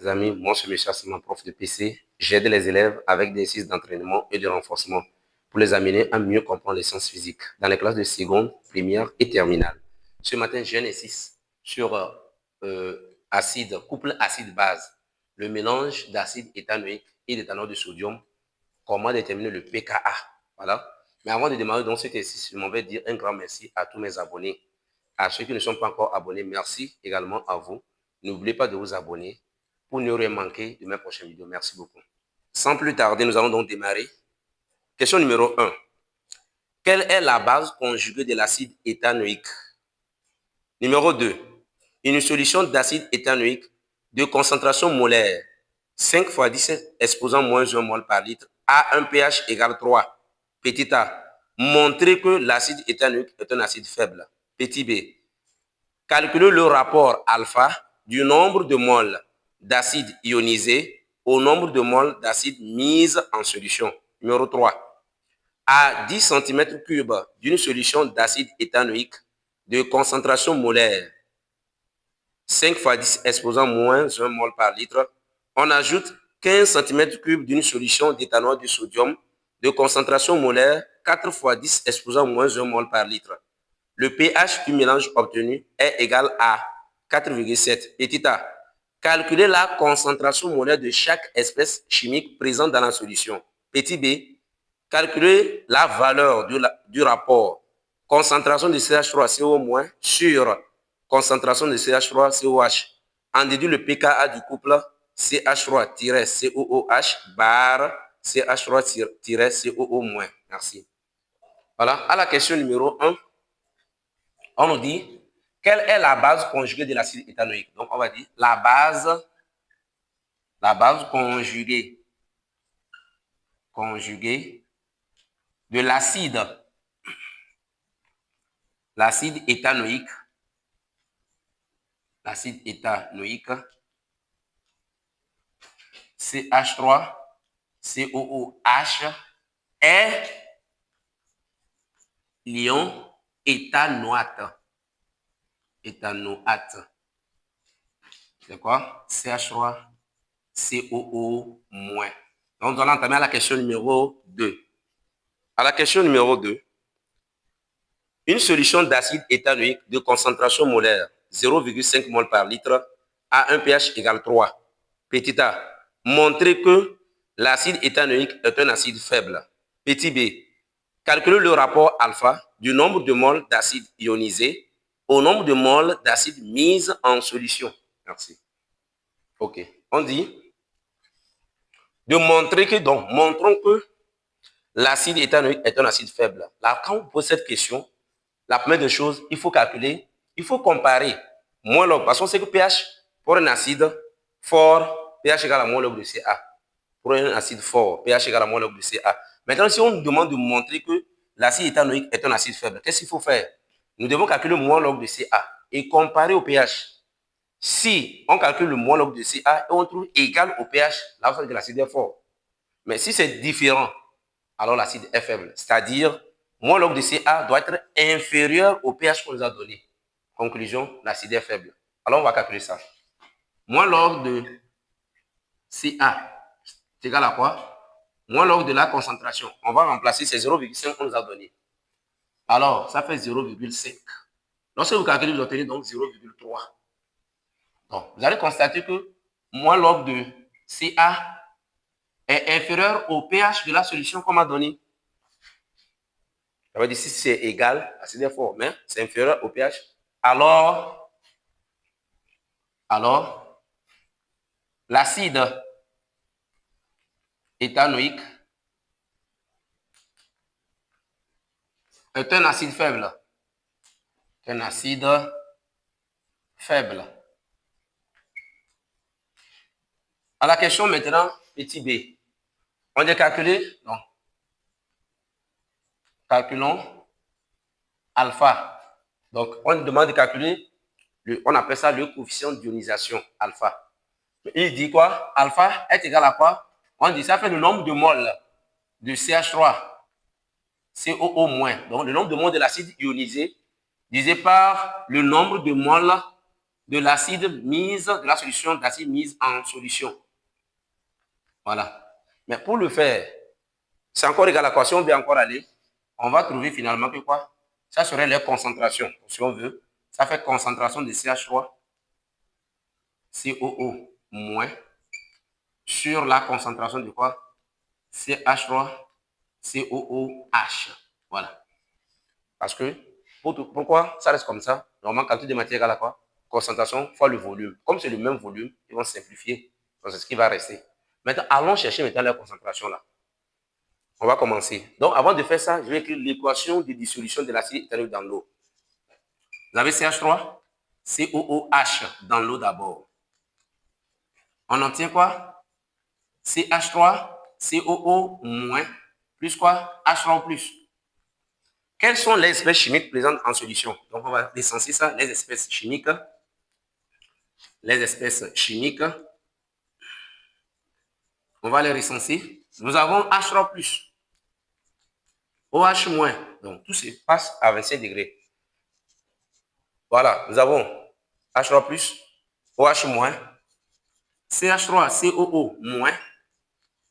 Les amis, moi c'est M. Assman, prof de PC. J'aide les élèves avec des exercices d'entraînement et de renforcement pour les amener à mieux comprendre les sciences physiques dans les classes de seconde, première et terminale. Ce matin, j'ai un exercice sur couple acide-base, le mélange d'acide éthanoïque et d'éthanol de sodium, comment déterminer le pKa. Voilà. Mais avant de démarrer donc cet exercice, je m'en vais dire un grand merci à tous mes abonnés. À ceux qui ne sont pas encore abonnés, merci également à vous. N'oubliez pas de vous abonner pour ne rien manquer de mes prochaines vidéos. Merci beaucoup. Sans plus tarder, nous allons donc démarrer. Question numéro 1. Quelle est la base conjuguée de l'acide éthanoïque? Numéro 2. Une solution d'acide éthanoïque de concentration molaire 5 × 10 exposant moins 1 mol par litre a un pH égale 3. Petit a. Montrer que l'acide éthanoïque est un acide faible. Petit b. Calculer le rapport alpha du nombre de moles d'acide ionisé au nombre de moles d'acide mis en solution. Numéro 3. À 10 cm3 d'une solution d'acide éthanoïque de concentration molaire 5 × 10 exposant moins 1 mol par litre, on ajoute 15 cm3 d'une solution d'éthanol de sodium de concentration molaire 4 × 10 exposant moins 1 mol par litre. Le pH du mélange obtenu est égal à 4,7. Petit a. Calculer la concentration molaire de chaque espèce chimique présente dans la solution. Petit b. Calculer la valeur du rapport concentration de CH3CO- sur concentration de CH3COH. En déduit le pKa du couple CH3-COOH bar CH3-COO-. Merci. Voilà. À la question numéro 1, on nous dit quelle est la base conjuguée de l'acide éthanoïque. Donc, on va dire la base conjuguée de l'acide éthanoïque, CH3COOH est l'ion éthanoate. C'est quoi? CH3COO-. Donc, nous allons entamer à la question numéro 2. À la question numéro 2, une solution d'acide éthanoïque de concentration molaire 0,5 mol par litre a un pH égale 3. Petit a. Montrer que l'acide éthanoïque est un acide faible. Petit b. Calculer le rapport alpha du nombre de moles d'acide ionisé au nombre de moles d'acide mis en solution. Merci. OK. On dit de montrer que, donc, montrons que l'acide éthanoïque est un acide faible. Là, quand on pose cette question, la première des choses, il faut calculer, il faut comparer moins log, parce qu'on sait que pH pour un acide fort, pH égale à moins log de Ca. Pour un acide fort, pH égale à moins log de Ca. Maintenant, si on nous demande de montrer que l'acide éthanoïque est un acide faible, qu'est-ce qu'il faut faire? Nous devons calculer moins log de Ca et comparer au pH. Si on calcule le moins log de Ca et on trouve égal au pH, là, on sait que l'acide est fort. Mais si c'est différent, alors l'acide est faible. C'est-à-dire, moins log de Ca doit être inférieur au pH qu'on nous a donné. Conclusion, l'acide est faible. Alors, on va calculer ça. Moins log de Ca, c'est égal à quoi? Moins log de la concentration. On va remplacer ces 0,5 qu'on nous a donné. Alors, ça fait 0,5. Lorsque vous calculez, vous obtenez donc 0,3. Donc, vous allez constater que moins log de Ca est inférieur au pH de la solution qu'on m'a donné. Ça veut dire si c'est égal, l'acide est fort, mais c'est inférieur au pH. Alors l'acide éthanoïque est un acide faible. Un acide faible. À la question maintenant, petit b. On a calculé, donc, calculons alpha. Donc, on demande de calculer, on appelle ça le coefficient d'ionisation, alpha. Il dit quoi? Alpha est égal à quoi? On dit ça fait le nombre de moles de CH3, COO-. Donc, le nombre de moles de l'acide ionisé divisé par le nombre de moles de l'acide mise, de la solution d'acide mise en solution. Voilà. Mais pour le faire, c'est encore égal à quoi? Si on veut encore aller, on va trouver finalement que quoi? Ça serait les concentrations. Si on veut, ça fait concentration de CH3, COO moins, sur la concentration de quoi? CH3, COOH. Voilà. Parce que, pourquoi ça reste comme ça? Normalement, quantité de matière égale à quoi? Concentration fois le volume. Comme c'est le même volume, ils vont simplifier. Donc, c'est ce qui va rester. Maintenant, allons chercher maintenant la concentration là. On va commencer. Donc, avant de faire ça, je vais écrire l'équation de dissolution de l'acide éthanoïque dans l'eau. Vous avez CH3, COOH dans l'eau d'abord. On obtient quoi? CH3, COO moins, plus quoi? H3O plus. Quelles sont les espèces chimiques présentes en solution? Donc, on va licencier ça, les espèces chimiques. Les espèces chimiques. On va les recenser. Nous avons H3 plus, OH moins. Donc, tout se passe à 25 degrés. Voilà, nous avons H3 plus, OH moins, CH3, COO moins,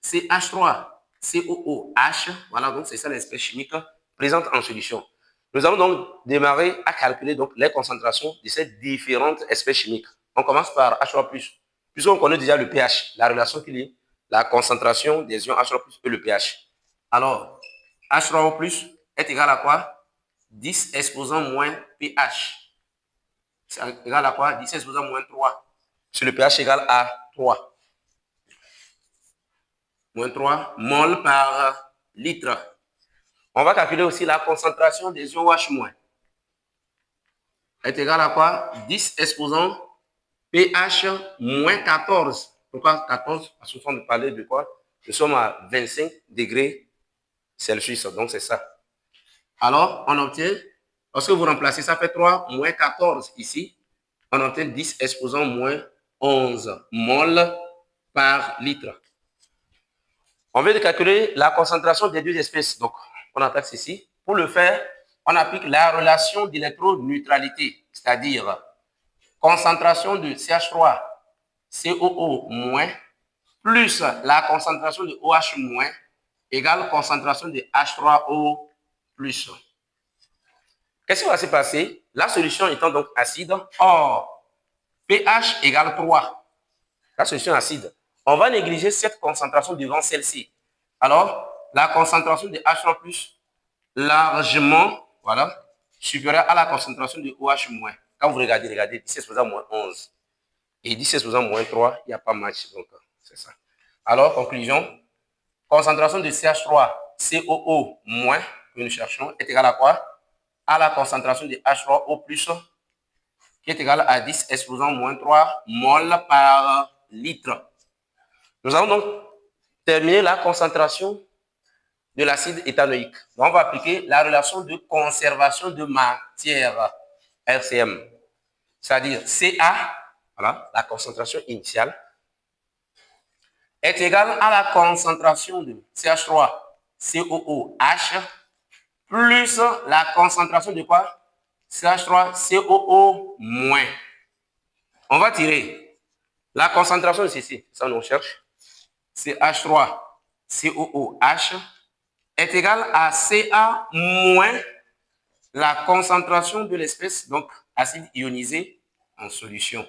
CH3, COOH. Voilà, donc c'est ça l'espèce chimique présente en solution. Nous allons donc démarrer à calculer donc les concentrations de ces différentes espèces chimiques. On commence par H3 plus, puisqu'on connaît déjà le pH, la relation qu'il y a, la concentration des ions H3 plus et le pH. Alors, H3O plus est égal à quoi? 10 exposant moins pH. C'est égal à quoi? 10 exposant moins 3. Si le pH égale à 3. Moins 3 mol par litre. On va calculer aussi la concentration des ions OH-. Est égal à quoi? 10 exposant pH moins 14. Pourquoi 14? Parce qu'on va parler de quoi? Nous sommes à 25 degrés Celsius. Donc, c'est ça. Alors, on obtient, lorsque vous remplacez, ça fait 3 moins 14 ici. On obtient 10 exposant moins 11 mol par litre. On veut calculer la concentration des deux espèces. Donc, on attaque ceci. Pour le faire, on applique la relation d'électroneutralité, c'est-à-dire concentration de CH3, COO moins, plus la concentration de OH moins, égale concentration de H3O plus. Qu'est-ce qui va se passer? La solution étant donc acide, or, pH égale 3. La solution acide. On va négliger cette concentration devant celle-ci. Alors, la concentration de H3 plus largement, voilà, supérieure à la concentration de OH-. Quand vous regardez, 10 exposant moins 11 et 10 exposant moins 3, il n'y a pas match. Donc, c'est ça. Alors, conclusion, concentration de CH3, COO moins, que nous cherchons, est égale à quoi? À la concentration de H3O plus, qui est égale à 10 exposant moins 3 mol par litre. Nous allons donc terminer la concentration de l'acide éthanoïque. Donc, on va appliquer la relation de conservation de matière, RCM. C'est-à-dire Ca, voilà, la concentration initiale, est égale à la concentration de CH3, COOH, plus la concentration de quoi? CH3, COO moins. On va tirer la concentration de ceci, ça on cherche, CH3, COOH, est égal à Ca moins la concentration de l'espèce, donc acide ionisé en solution.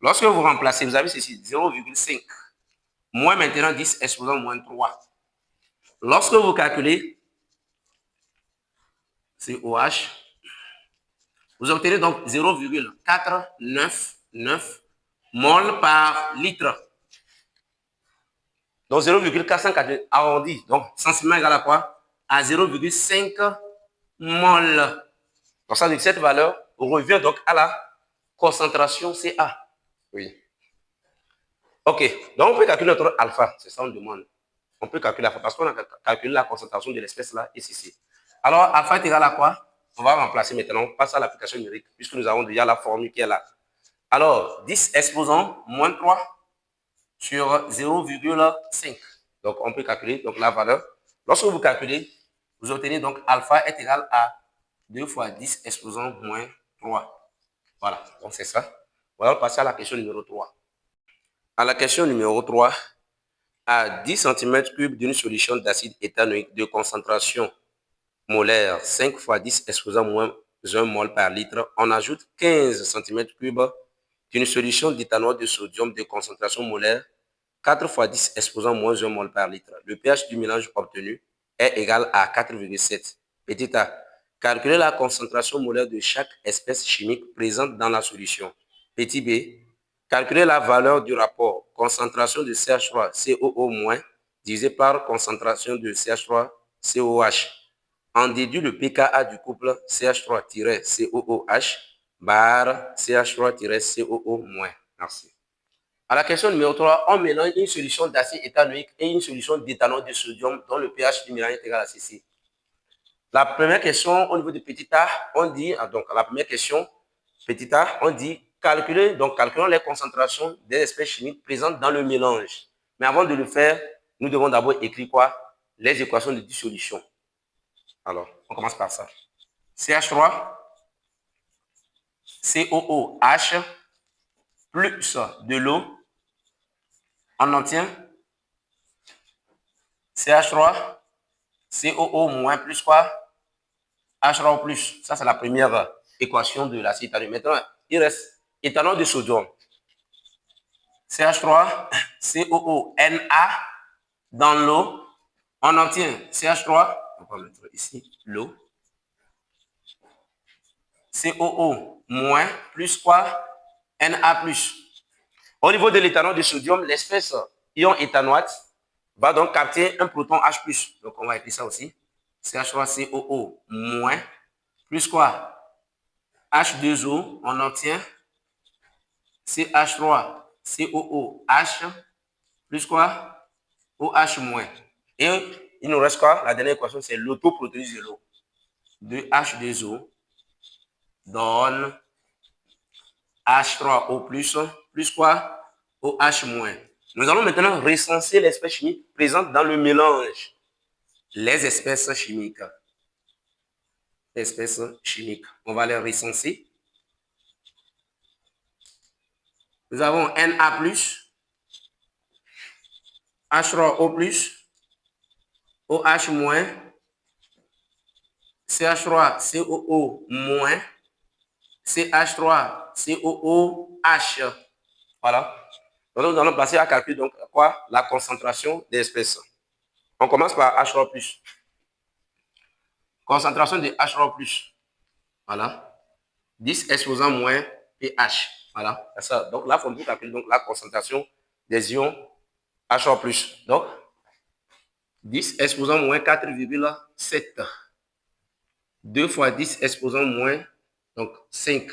Lorsque vous remplacez, vous avez ceci, 0,5, moins maintenant 10 exposant moins 3. Lorsque vous calculez COH, vous obtenez donc 0,499 mol par litre. Donc 0,480 arrondi, donc sensiblement égal à quoi? À 0,5 mol. Donc ça veut dire que cette valeur revient donc à la concentration Ca. Oui. Ok, donc on peut calculer notre alpha, c'est ça on demande. On peut calculer alpha parce qu'on a calculé la concentration de l'espèce là et ceci. Alors alpha est égal à quoi? On va remplacer maintenant, on passe à l'application numérique puisque nous avons déjà la formule qui est là. Alors 10 exposant moins 3 sur 0,5. Donc on peut calculer donc, la valeur. Lorsque vous calculez, vous obtenez donc alpha est égal à 2 fois 10 exposant moins 3. Voilà, donc c'est ça. On va passer à la question numéro 3. À la question numéro 3, à 10 cm3 d'une solution d'acide éthanoïque de concentration molaire 5 x 10 exposant moins 1 mol par litre, on ajoute 15 cm3 d'une solution d'éthanol de sodium de concentration molaire 4 x 10 exposant moins 1 mol par litre. Le pH du mélange obtenu est égal à 4,7. Petit a, calculer la concentration molaire de chaque espèce chimique présente dans la solution. Petit b, calculer la valeur du rapport concentration de CH3COO- divisé par concentration de CH3COH. On déduit le pKa du couple CH3-COOH bar CH3-COO-. Merci. À la question numéro 3, on mélange une solution d'acide éthanoïque et une solution d'éthanol de sodium dont le pH du mélange est égal à ceci. La première question, au niveau de petit a, on dit, donc la première question, petit a, on dit calculons les concentrations des espèces chimiques présentes dans le mélange. Mais avant de le faire, nous devons d'abord écrire quoi? Les équations de dissolution. Alors, on commence par ça. CH3, COOH, plus de l'eau, on obtient CH3, COO- plus quoi? H3O plus. Ça, c'est la première équation de l'acide éthanoïque. Maintenant, il reste éthanol de sodium. CH3, COO-Na dans l'eau. On obtient CH3, on va mettre ici l'eau. COO- plus quoi? Na plus. Au niveau de l'éthanol de sodium, l'espèce ion éthanoate va donc capter un proton H+. Donc, on va écrire ça aussi. CH3COO- plus quoi? H2O, on obtient CH3COOH plus quoi? OH-. Et il nous reste quoi? La dernière équation, c'est l'autoprotolyse de l'eau. 2H2O donne H3O plus quoi? OH-. Nous allons maintenant recenser les espèces chimiques présentes dans le mélange. Les espèces chimiques. Espèces chimiques. On va les recenser. Nous avons Na+, H3O+, OH-, CH3COO-, CH3COOH. Voilà. Donc, nous allons passer à calculer donc quoi? La concentration des espèces. On commence par H3+. Concentration de H3+. Voilà. 10 exposant moins pH. Voilà. Ça. Donc là, il faut calculer donc la concentration des ions H3+. Donc, 10 exposant moins 4,7. 2 fois 10 exposant moins, donc 5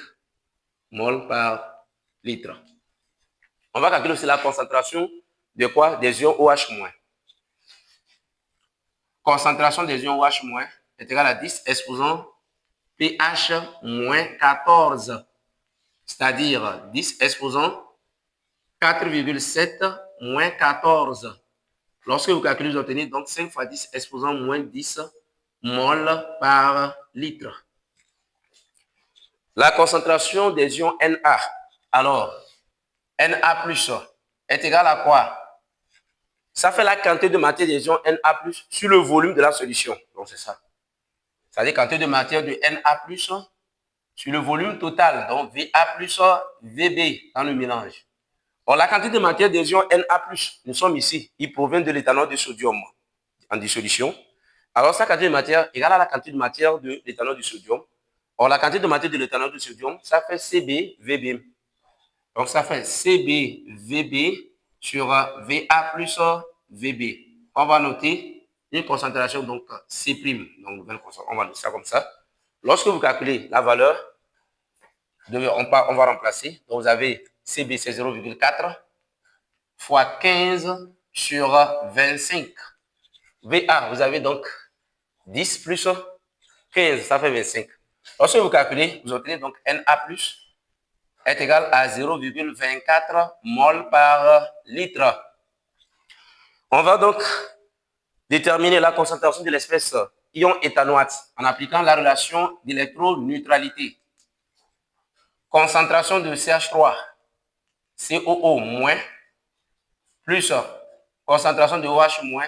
mol par litre. On va calculer aussi la concentration de quoi? Des ions OH-. Concentration des ions OH- est égale à 10 exposant pH- 14. C'est-à-dire 10 exposant 4,7 moins 14. Lorsque vous calculez, vous obtenez donc 5 fois 10 exposant moins 10 mol par litre. La concentration des ions Na. Alors, Na+ est égal à quoi? Ça fait la quantité de matière des ions Na+ sur le volume de la solution. Donc, c'est ça. C'est-à-dire quantité de matière de Na+ sur le volume total. Donc, Va plus Vb dans le mélange. Or, la quantité de matière des ions Na+, nous sommes ici, il provient de l'éthanol de sodium en dissolution. Alors, sa quantité de matière égale à la quantité de matière de l'éthanol de sodium. Or, la quantité de matière de l'éthanol de sodium, ça fait CbVb. Donc, ça fait CbVb sur Va plus Vb. On va noter une concentration, donc C'. Donc, on va noter ça comme ça. Lorsque vous calculez la valeur, on va remplacer. Donc, vous avez Cb, c'est 0,4 fois 15 sur 25. Va, vous avez donc 10 plus 15, ça fait 25. Lorsque vous calculez, vous obtenez donc Na+, est égal à 0,24 mol par litre. On va donc déterminer la concentration de l'espèce ion éthanoate en appliquant la relation d'électroneutralité. Concentration de CH3 COO moins plus concentration de OH moins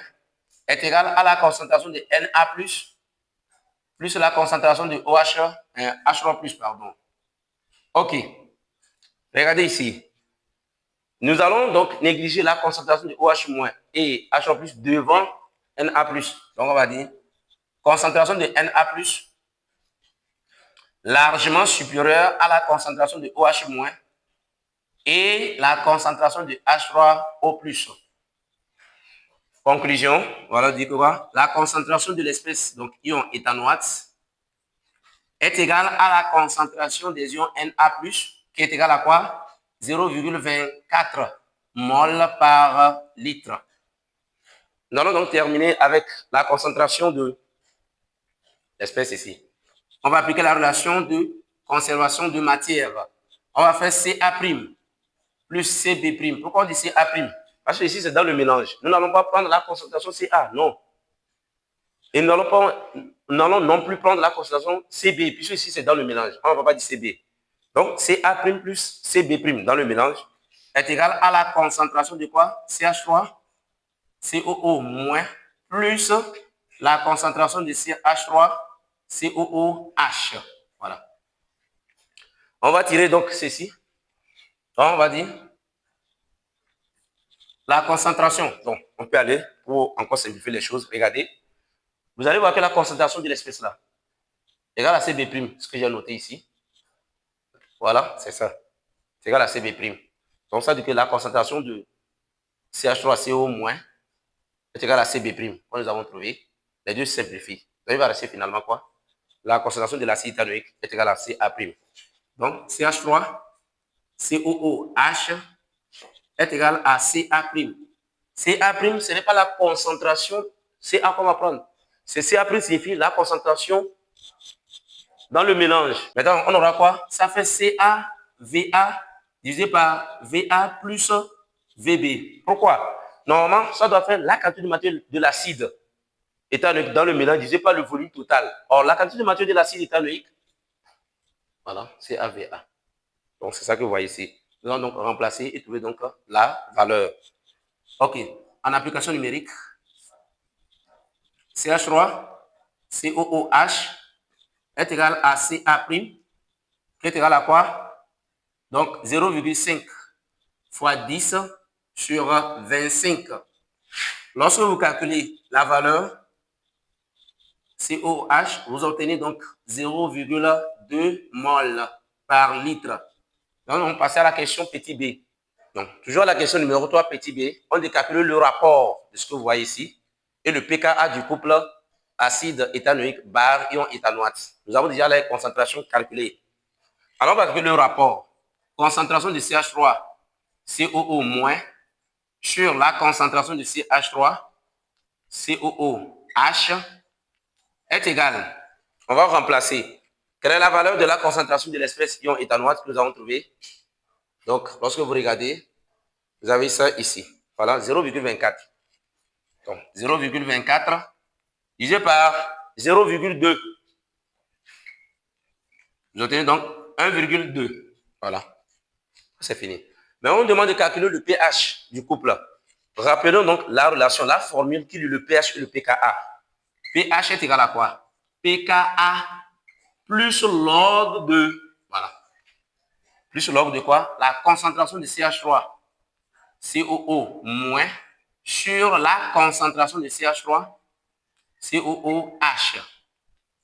est égal à la concentration de Na plus la concentration de OH, H3 plus, pardon. OK. Regardez ici. Nous allons donc négliger la concentration de OH moins et H3 plus devant Na plus. Donc, on va dire concentration de Na plus largement supérieure à la concentration de OH moins et la concentration de H3O plus. Conclusion, voilà, dit quoi? La concentration de l'espèce, donc ion éthanoate, est égale à la concentration des ions Na+, qui est égale à quoi? 0,24 mol par litre. Nous allons donc terminer avec la concentration de l'espèce ici. On va appliquer la relation de conservation de matière. On va faire Ca' plus Cb'. Pourquoi on dit Ca'? Parce que ici, c'est dans le mélange. Nous n'allons pas prendre la concentration Ca, non. Et nous n'allons non plus prendre la concentration Cb, puisque ici, c'est dans le mélange. On ne va pas dire Cb. Donc, Ca' plus Cb' dans le mélange est égal à la concentration de quoi? CH3, COO moins, plus la concentration de CH3, COOH. Voilà. On va tirer donc ceci. On va dire la concentration. Donc, on peut aller pour encore simplifier les choses. Regardez. Vous allez voir que la concentration de l'espèce là égale à Cb', ce que j'ai noté ici. Voilà, c'est ça. C'est égal à Cb'. Donc, ça dit que la concentration de CH3CO- est égale à Cb', quand nous avons trouvé. Les deux simplifient. Donc, il va rester finalement quoi? La concentration de l'acide éthanoïque est égale à Ca'. Donc, CH3, COOH est égal à Ca'. Ca', ce n'est pas la concentration Ca qu'on va prendre. C'est Ca' signifie la concentration dans le mélange. Maintenant, on aura quoi? Ça fait CaVa divisé par Va plus Vb. Pourquoi? Normalement, ça doit faire la quantité de matière de l'acide éthanoïque dans le mélange divisé par le volume total. Or, la quantité de matière de l'acide éthanoïque, voilà, c'est CaVa. Donc, c'est ça que vous voyez ici. Nous allons donc remplacer et trouver donc la valeur. OK. En application numérique, CH3, COOH est égal à Ca', qui est égal à quoi? Donc, 0,5 fois 10 sur 25. Lorsque vous calculez la valeur COH, vous obtenez donc 0,2 mol par litre. Donc, on passe à la question petit b. Donc, toujours la question numéro 3, petit b, on décalcule le rapport de ce que vous voyez ici et le pKa du couple acide éthanoïque bar ion éthanoate. Nous avons déjà les concentrations calculées. Alors, on va calculer le rapport. Concentration de CH3, COO- sur la concentration de CH3, COOH est égale. On va remplacer. Quelle est la valeur de la concentration de l'espèce ion éthanoate que nous avons trouvé? Donc, lorsque vous regardez, vous avez ça ici. Voilà, 0,24. Donc, 0,24 divisé par 0,2. Vous obtenez donc 1,2. Voilà. C'est fini. Mais on demande de calculer le pH du couple. Rappelons donc la relation, la formule qui est le pH et le pKa. pH est égal à quoi? pKa plus log de, voilà. Plus log de quoi? La concentration de CH3, COO moins sur la concentration de CH3, COOH.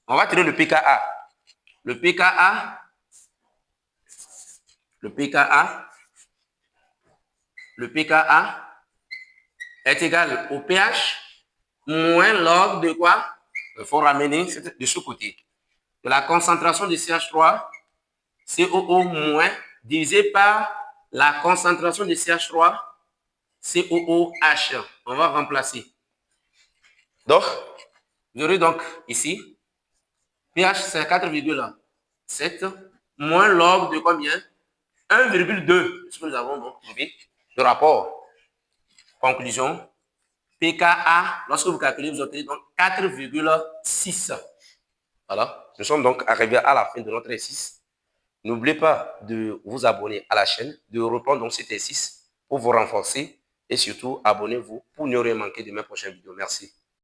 On va tirer le pKa. Le pKa est égal au pH moins log de quoi? Il faut ramener de ce côté. De la concentration de CH3, COO moins divisé par la concentration de CH3, COOH. On va remplacer. Donc, vous aurez donc ici, pH c'est 4,7 moins log de combien? 1,2. Ce que nous avons donc trouvé. Le rapport. Conclusion. pKa, lorsque vous calculez, vous obtenez donc 4,6. Voilà. Nous sommes donc arrivés à la fin de notre exercice. N'oubliez pas de vous abonner à la chaîne, de reprendre donc cet exercice pour vous renforcer et surtout abonnez-vous pour ne rien manquer de mes prochaines vidéos. Merci.